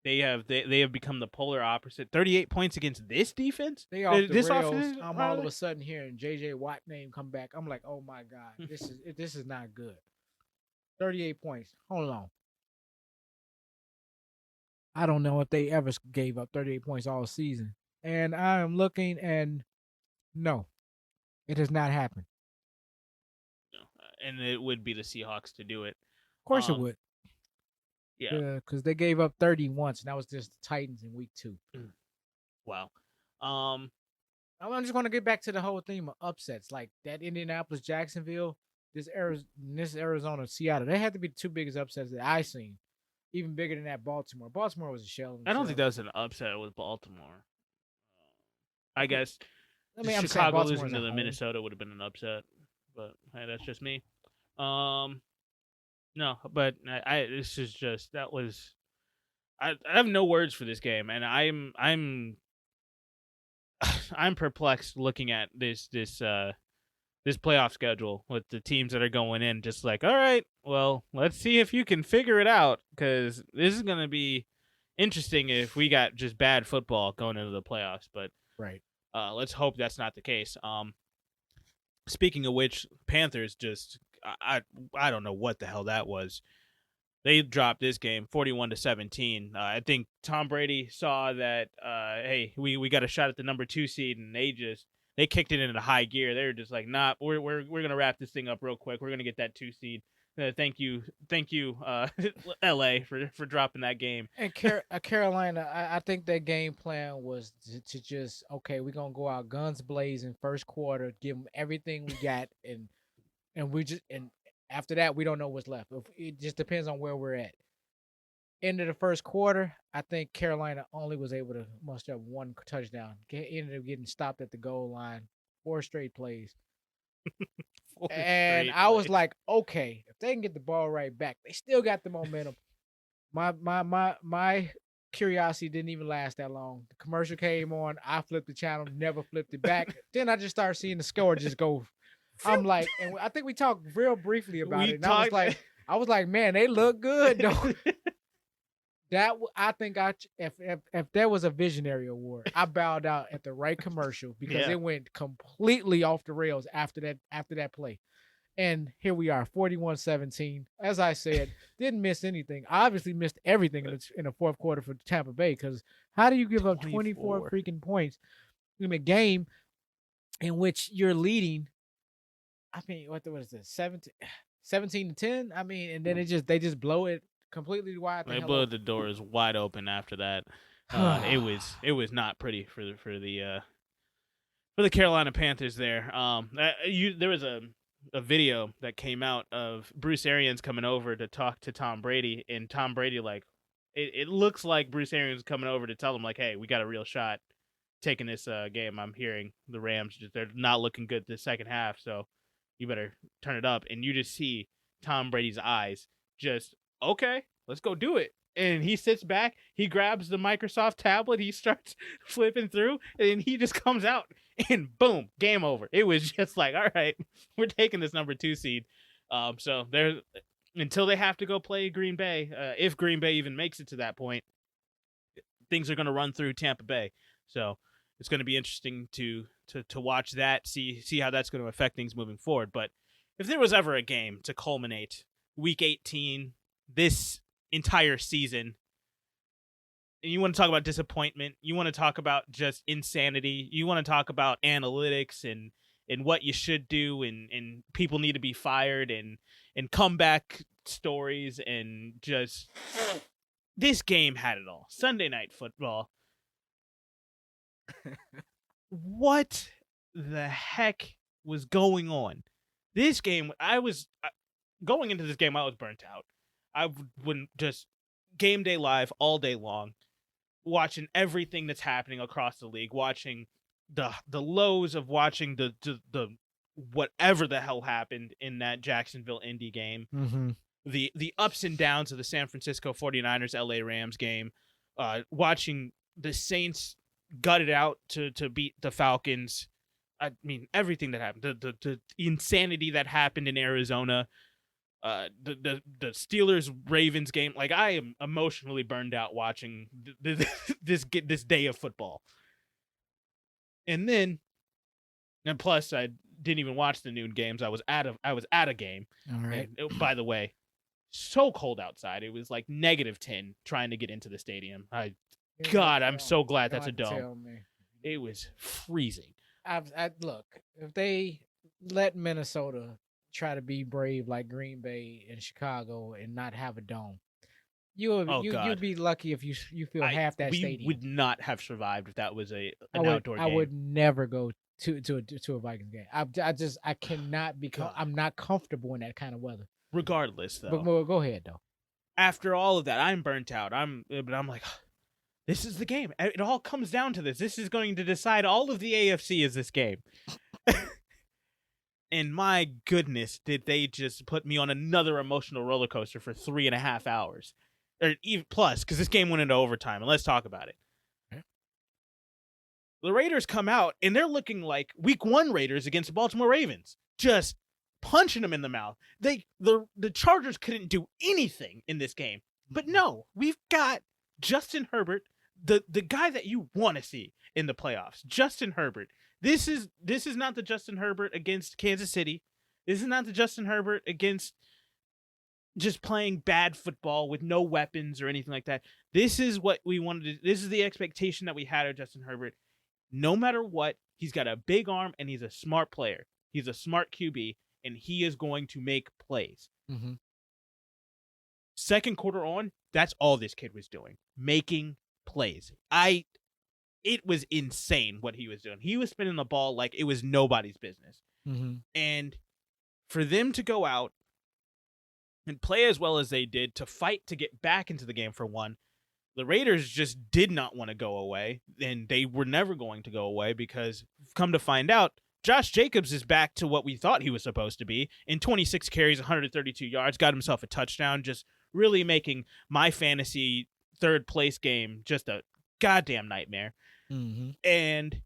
They have become the polar opposite. 38 points against this defense. They off the rails. I'm all of a sudden hearing J.J. Watt name come back. I'm like, oh my god, this is not good. 38 points. Hold on. I don't know if they ever gave up 38 points all season. And I am looking, and no, it has not happened. No, and it would be the Seahawks to do it. Of course it would. Yeah, because they gave up 30 once, and that was just the Titans in week 2. Wow. I'm just going to get back to the whole theme of upsets, like that Indianapolis, Jacksonville, this Arizona, Seattle. They had to be the two biggest upsets that I seen, even bigger than that Baltimore. Baltimore was a shell. I don't think that was an upset with Baltimore. I guess. Chicago losing to the Minnesota would have been an upset, but hey, that's just me. No, but this is just that was. I have no words for this game, and I'm perplexed looking at this playoff schedule with the teams that are going in. Just like, all right, well, let's see if you can figure it out, because this is gonna be interesting if we got just bad football going into the playoffs. But right, let's hope that's not the case. Speaking of which, Panthers just. I don't know what the hell that was. They dropped this game 41-17. I think Tom Brady saw that hey, we got a shot at the number 2 seed, and they kicked it into high gear. They were just like, nah, we're gonna wrap this thing up real quick. We're gonna get that 2 seed. Thank you, LA for dropping that game. And Carolina, I think their game plan was to just we're gonna go out guns blazing first quarter, give them everything we got, and after that, we don't know what's left. It just depends on where we're at. End of the first quarter, I think Carolina only was able to muster up 1 touchdown. Ended up getting stopped at the goal line, 4 straight plays. I was like, okay, if they can get the ball right back, they still got the momentum. My curiosity didn't even last that long. The commercial came on. I flipped the channel, never flipped it back. Then I just started seeing the score just go. I'm like, and I think we talked real briefly about We it. And talked. I was like, man, they look good though. I think if there was a visionary award, I bowed out at the right commercial because Yeah. it went completely off the rails after that play. And here we are, 41-17. As I said, didn't miss anything. Obviously missed everything in the fourth quarter for Tampa Bay, because how do you give up 24 freaking points in a game in which you're leading? I mean, what is this? 17-10? I mean, and then they just blow it completely wide. They blew the doors wide open after that. It was not pretty for the Carolina Panthers there. There was a video that came out of Bruce Arians coming over to talk to Tom Brady, and Tom Brady, like, it looks like Bruce Arians coming over to tell him, like, hey, we got a real shot taking this game. I'm hearing the Rams, they're not looking good this second half, so you better turn it up. And you just see Tom Brady's eyes just, okay, let's go do it. And he sits back, he grabs the Microsoft tablet, he starts flipping through, and he just comes out, and boom, game over. It was just like, all right, we're taking this number 2 seed. So there, until they have to go play Green Bay, if Green Bay even makes it to that point, things are going to run through Tampa Bay. So it's going to be interesting to watch that, see how that's going to affect things moving forward. But if there was ever a game to culminate Week 18, this entire season, and you want to talk about disappointment, you want to talk about just insanity, you want to talk about analytics and what you should do, and people need to be fired, and comeback stories, and just this game had it all. Sunday Night Football. What the heck was going on? This game, going into this game, I was burnt out. I wouldn't just game day live all day long, watching everything that's happening across the league, watching the lows of watching the whatever the hell happened in that Jacksonville Indy game, the ups and downs of the San Francisco 49ers LA Rams game, watching the Saints gut it out to beat the Falcons. I mean, everything that happened, the insanity that happened in Arizona, the Steelers Ravens game. Like, I am emotionally burned out watching this day of football. And plus I didn't even watch the noon games. I was at a game. All right. And, by the way, so cold outside. It was like -10 trying to get into the stadium. God, I'm so glad that's a dome. It was freezing. Look, if they let Minnesota try to be brave like Green Bay and Chicago and not have a dome, you'd be lucky if you feel half that stadium. We would not have survived if that was an outdoor game. I would never go to a Vikings game. I cannot, because I'm not comfortable in that kind of weather. Regardless, though. But go ahead, though. After all of that, I'm burnt out. But I'm like, this is the game. It all comes down to this. This is going to decide all of the AFC is this game. And my goodness, did they just put me on another emotional roller coaster for 3.5 hours. Or even plus, because this game went into overtime. And let's talk about it. Okay. The Raiders come out, and they're looking like Week 1 Raiders against the Baltimore Ravens. Just punching them in the mouth. The Chargers couldn't do anything in this game. But no, we've got Justin Herbert, the guy that you want to see in the playoffs. Justin Herbert. This is not the Justin Herbert against Kansas City. This is not the Justin Herbert against just playing bad football with no weapons or anything like that. This is what we wanted to. This is the expectation that we had of Justin Herbert. No matter what, he's got a big arm and he's a smart player. He's a smart QB, and he is going to make plays. Mm-hmm. Second quarter on, that's all this kid was doing, making plays. It was insane what he was doing. He was spinning the ball like it was nobody's business. Mm-hmm. And for them to go out and play as well as they did, to fight to get back into the game for one, the Raiders just did not want to go away, and they were never going to go away, because come to find out, Josh Jacobs is back to what we thought he was supposed to be. In 26 carries, 132 yards, got himself a touchdown, just really making my fantasy third place game just a goddamn nightmare. Mm-hmm. And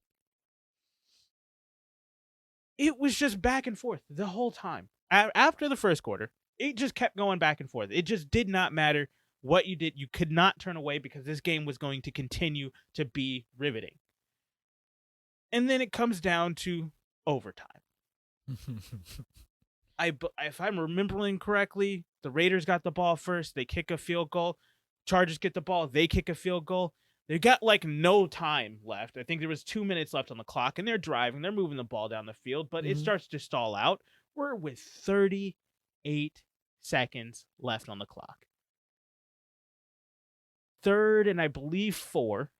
it was just back and forth the whole time. After the first quarter, it just kept going back and forth. It just did not matter what you did. You could not turn away because this game was going to continue to be riveting. And then it comes down to overtime. If I'm remembering correctly, the Raiders got the ball first. They kick a field goal. Chargers get the ball. They kick a field goal. They got like no time left. I think there was 2 minutes left on the clock, and they're driving. They're moving the ball down the field, but it starts to stall out. We're with 38 seconds left on the clock. Third and I believe 4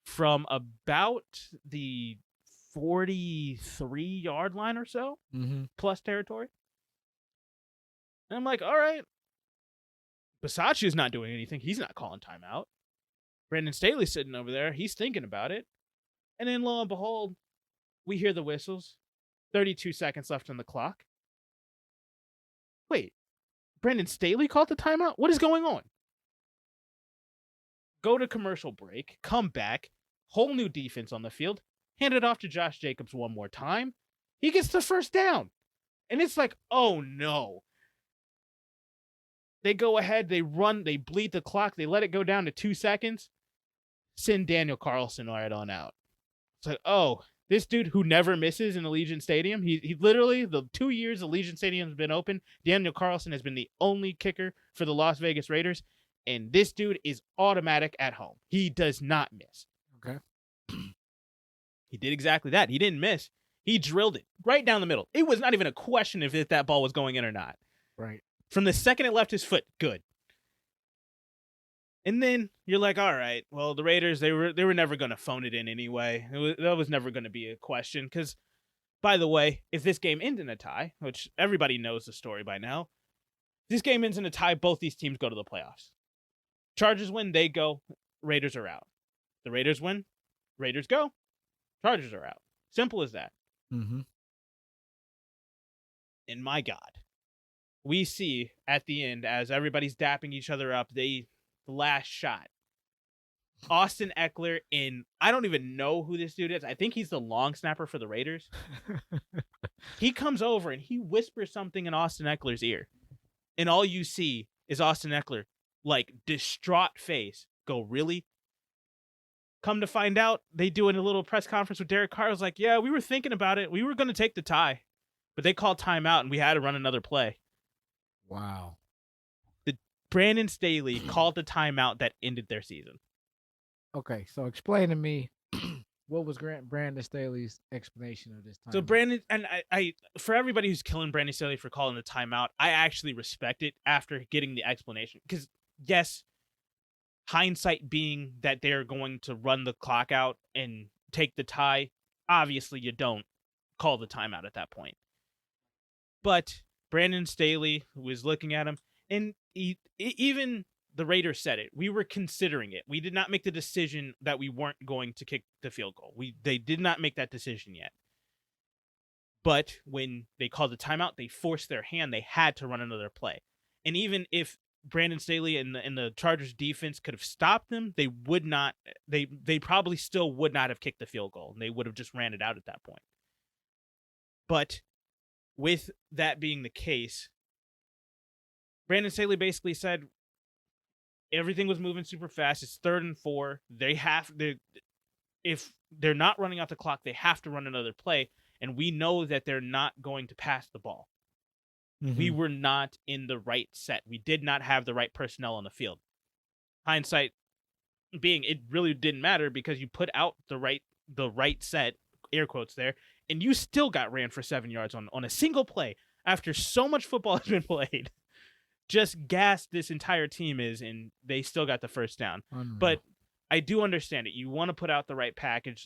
from about the 43-yard line or so, plus territory. And I'm like, all right. Bisaccia's not doing anything. He's not calling timeout. Brandon Staley's sitting over there. He's thinking about it. And then lo and behold, we hear the whistles. 32 seconds left on the clock. Wait, Brandon Staley called the timeout? What is going on? Go to commercial break, come back, whole new defense on the field, hand it off to Josh Jacobs one more time. He gets the first down. And it's like, oh no. They go ahead, they run, they bleed the clock, they let it go down to 2 seconds. Send Daniel Carlson right on out. It's like, oh, this dude who never misses in Allegiant Stadium, he literally, the 2 years Allegiant Stadium has been open, Daniel Carlson has been the only kicker for the Las Vegas Raiders, and this dude is automatic at home. He does not miss. Okay. He did exactly that. He didn't miss. He drilled it right down the middle. It was not even a question if that ball was going in or not. Right. From the second it left his foot, good. And then you're like, all right, well, the Raiders, they were never going to phone it in anyway. That was never going to be a question because, by the way, if this game ends in a tie, which everybody knows the story by now, if this game ends in a tie, both these teams go to the playoffs. Chargers win, they go, Raiders are out. The Raiders win, Raiders go, Chargers are out. Simple as that. Mm-hmm. And my God, we see at the end, as everybody's dapping each other up, the last shot. Austin Eckler I don't even know who this dude is. I think he's the long snapper for the Raiders. He comes over and he whispers something in Austin Eckler's ear. And all you see is Austin Eckler, like, distraught face, go, really? Come to find out, they do in a little press conference with Derek Carr. I was like, yeah, we were thinking about it. We were going to take the tie. But they called timeout and we had to run another play. Wow. Brandon Staley called the timeout that ended their season. Okay, so explain to me what was Brandon Staley's explanation of this timeout? So Brandon, and I for everybody who's killing Brandon Staley for calling the timeout, I actually respect it after getting the explanation. Because, yes, hindsight being that they're going to run the clock out and take the tie, obviously you don't call the timeout at that point. But Brandon Staley was looking at him, and even the Raiders said it. We were considering it. We did not make the decision that we weren't going to kick the field goal. They did not make that decision yet. But when they called the timeout, they forced their hand. They had to run another play. And even if Brandon Staley and the Chargers defense could have stopped them, they would not. They probably still would not have kicked the field goal. And they would have just ran it out at that point. But with that being the case, Brandon Staley basically said everything was moving super fast. It's 3rd and 4. If they're not running out the clock, they have to run another play. And we know that they're not going to pass the ball. Mm-hmm. We were not in the right set. We did not have the right personnel on the field. Hindsight being, it really didn't matter because you put out the right set, air quotes there, and you still got ran for 7 yards on a single play after so much football has been played. Just gassed this entire team is, and they still got the first down. Unreal. But I do understand it. You want to put out the right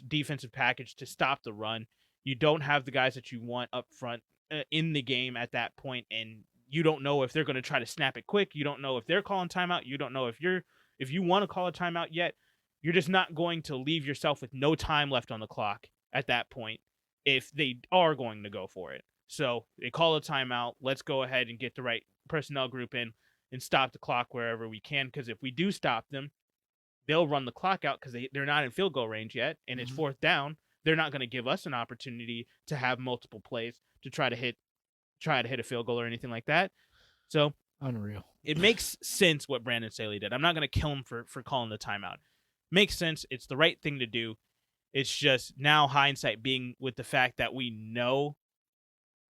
defensive package to stop the run. You don't have the guys that you want up front in the game at that point, and you don't know if they're going to try to snap it quick. You don't know if they're calling timeout. You don't know if you want to call a timeout yet. You're just not going to leave yourself with no time left on the clock at that point if they are going to go for it. So they call a timeout. Let's go ahead and get the right personnel group in and stop the clock wherever we can. Because if we do stop them, they'll run the clock out because they're not in field goal range yet, and it's fourth down. They're not going to give us an opportunity to have multiple plays to try to hit a field goal or anything like that. So unreal. It makes sense what Brandon Staley did. I'm not going to kill him for calling the timeout. Makes sense. It's the right thing to do. It's just now hindsight being with the fact that we know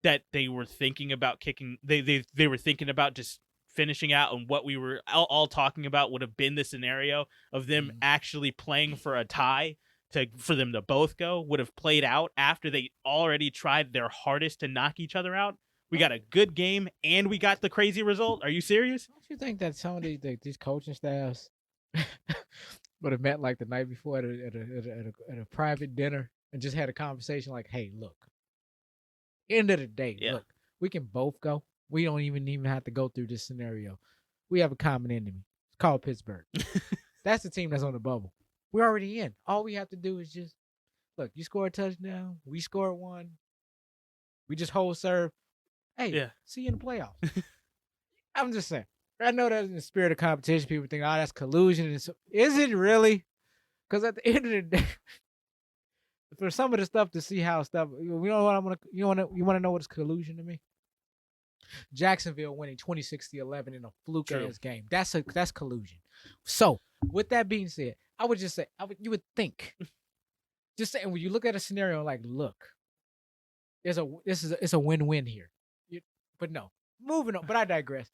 that they were thinking about kicking. They were thinking about just finishing out, and what we were all talking about would have been the scenario of them actually playing for a tie for them to both go would have played out after they already tried their hardest to knock each other out. We got a good game, and we got the crazy result. Are you serious? Don't you think that some of these coaching staffs would have met like the night before at a private dinner and just had a conversation like, "Hey, look, end of the day, look, we can both go. We don't even have to go through this scenario. We have a common enemy. It's called Pittsburgh. That's the team that's on the bubble. We're already in. All we have to do is just look. You score a touchdown. We score one. We just hold serve. Hey, see you in the playoffs." I'm just saying. I know that in the spirit of competition, people think, "Oh, that's collusion." Is it really? Because at the end of the day, for some of the stuff to see how stuff, you know what I'm gonna, you want to know what's collusion to me? Jacksonville winning 26-11 in a fluke ass game. That's collusion. So with that being said, I would just say, you would think, just saying, when you look at a scenario like, look, it's a win-win here. But no, moving on. But I digress.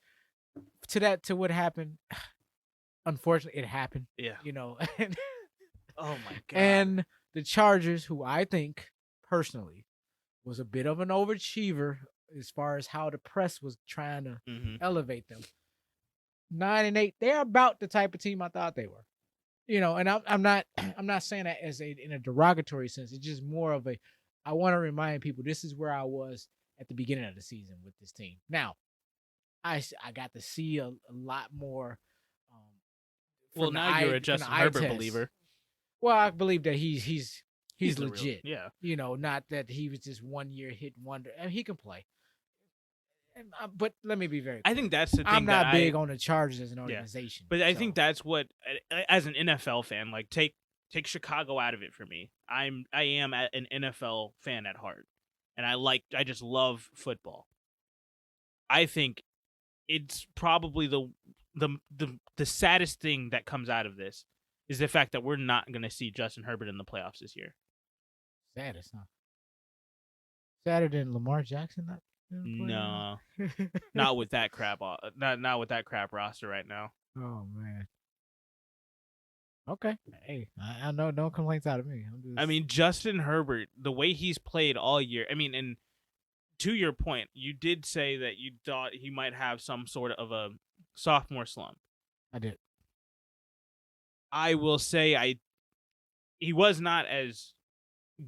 To what happened. Unfortunately, it happened. Yeah. You know. Oh my God. And the Chargers, who I think personally was a bit of an overachiever as far as how the press was trying to elevate them. 9-8, they're about the type of team I thought they were. You know, and I'm not saying that in a derogatory sense. It's just more of I want to remind people this is where I was at the beginning of the season with this team. Now, I got to see a lot more. Well, now you're a Justin Herbert believer. Well, I believe that he's legit. Yeah. You know, not that he was just 1 year hit wonder. I mean, he can play. But let me be very clear. I think that's the thing. I'm not big on the Chargers as an organization. But I think that's what, as an NFL fan, like take Chicago out of it for me. I am an NFL fan at heart, and I just love football. I think it's probably the saddest thing that comes out of this is the fact that we're not going to see Justin Herbert in the playoffs this year. Saddest, huh? Sadder than Lamar Jackson? No, not with that crap. Not with that crap roster right now. Oh man. Okay. Hey, I know no complaints out of me. I mean, Justin Herbert, the way he's played all year. I mean, and to your point, you did say that you thought he might have some sort of a sophomore slump. I did. I will say he was not as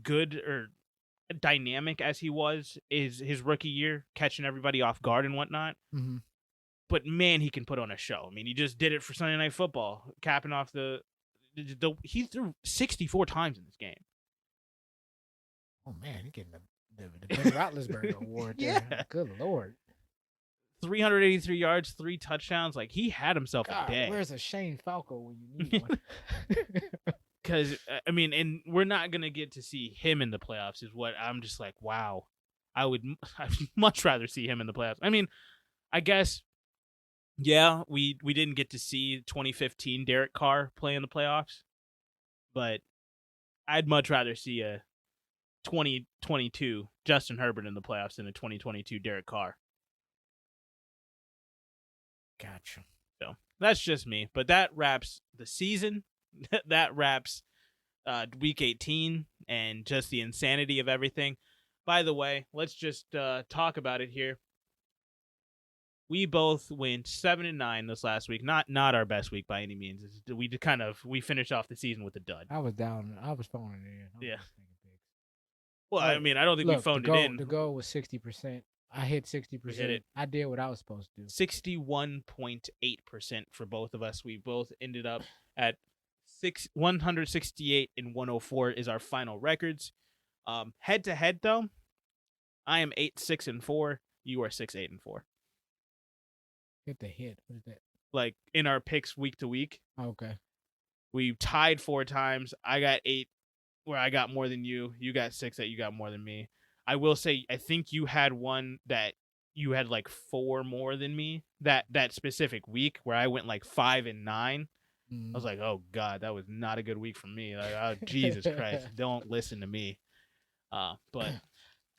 good or dynamic as he was his rookie year, catching everybody off guard and whatnot. Mm-hmm. But man, he can put on a show. I mean, he just did it for Sunday Night Football, capping off he threw 64 times in this game. Oh man, he's getting the Ben Roethlisberger award there. Yeah. Good Lord. 383 yards, 3 touchdowns. Like, he had himself God, a day. Where's a Shane Falco when you need one? Because, I mean, and we're not going to get to see him in the playoffs is what I'm just like, wow. I'd much rather see him in the playoffs. I mean, I guess, yeah, we didn't get to see 2015 Derek Carr play in the playoffs, but I'd much rather see a 2022 Justin Herbert in the playoffs than a 2022 Derek Carr. Gotcha. So that's just me, but that wraps the season. That wraps week 18 and just the insanity of everything. By the way, let's just talk about it here. We both went 7-9 this last week. Not our best week by any means. We finished off the season with a dud. I was down. I was phoning it in. Yeah. Well, I mean, I don't think we phoned it in. The goal was 60%. I hit 60%. Hit it. I did what I was supposed to do. 61.8% for both of us. We both ended up at 168 and 104 is our final records. Head to head though, I am 8-6-4. You are 6-8-4. Hit the hit. What is that? Like in our picks week to week. Okay. We tied 4 times. I got 8 where I got more than you. You got 6 that you got more than me. I will say, I think you had one that you had like 4 more than me that specific week where I went like 5 and 9. I was like, oh God, that was not a good week for me. Like, oh, Jesus Christ, don't listen to me. But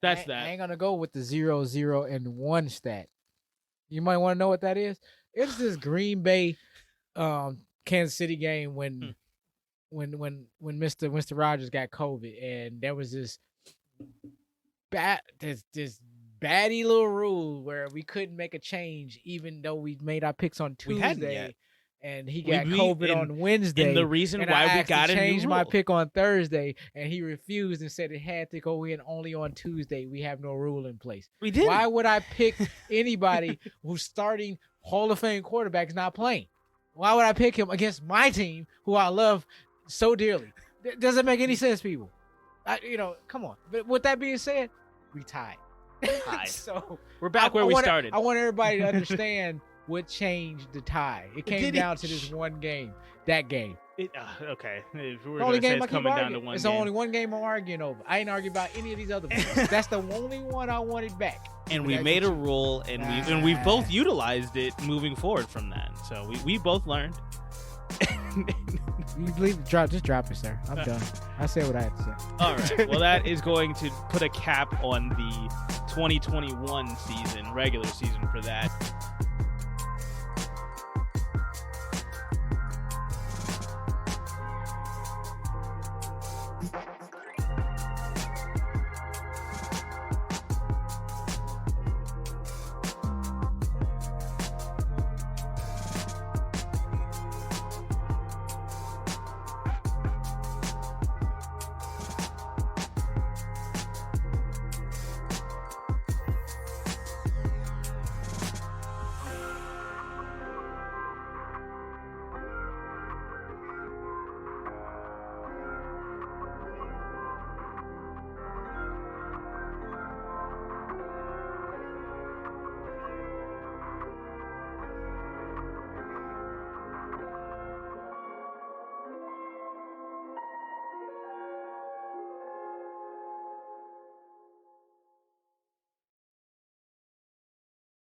that's that. I ain't gonna go with the 0, 0, and 1 stat. You might want to know what that is. It's this Green Bay, Kansas City game when Mr. Rogers got COVID, and there was this baddie little rule where we couldn't make a change even though we made our picks on Tuesday. We hadn't yet. And he got COVID on Wednesday. And the reason why we got to change my pick on Thursday, and he refused and said it had to go in only on Tuesday. We have no rule in place. We did. Why would I pick anybody who's starting Hall of Fame quarterbacks not playing? Why would I pick him against my team, who I love so dearly? Doesn't make any sense, people. Come on. But with that being said, we tied. So we're back where we started. I want everybody to understand what changed the tie. It came down to this one game. That game. Okay. If we were the only game it's coming down to one It's game. the only one game I'm arguing over. I ain't arguing about any of these other ones. That's the only one I wanted back. And we made a rule, and we've both utilized it moving forward from that. So we both learned. You believe it? Just drop it, sir. I'm done. I said what I had to say. All right. Well, that is going to put a cap on the 2021 season, regular season for that.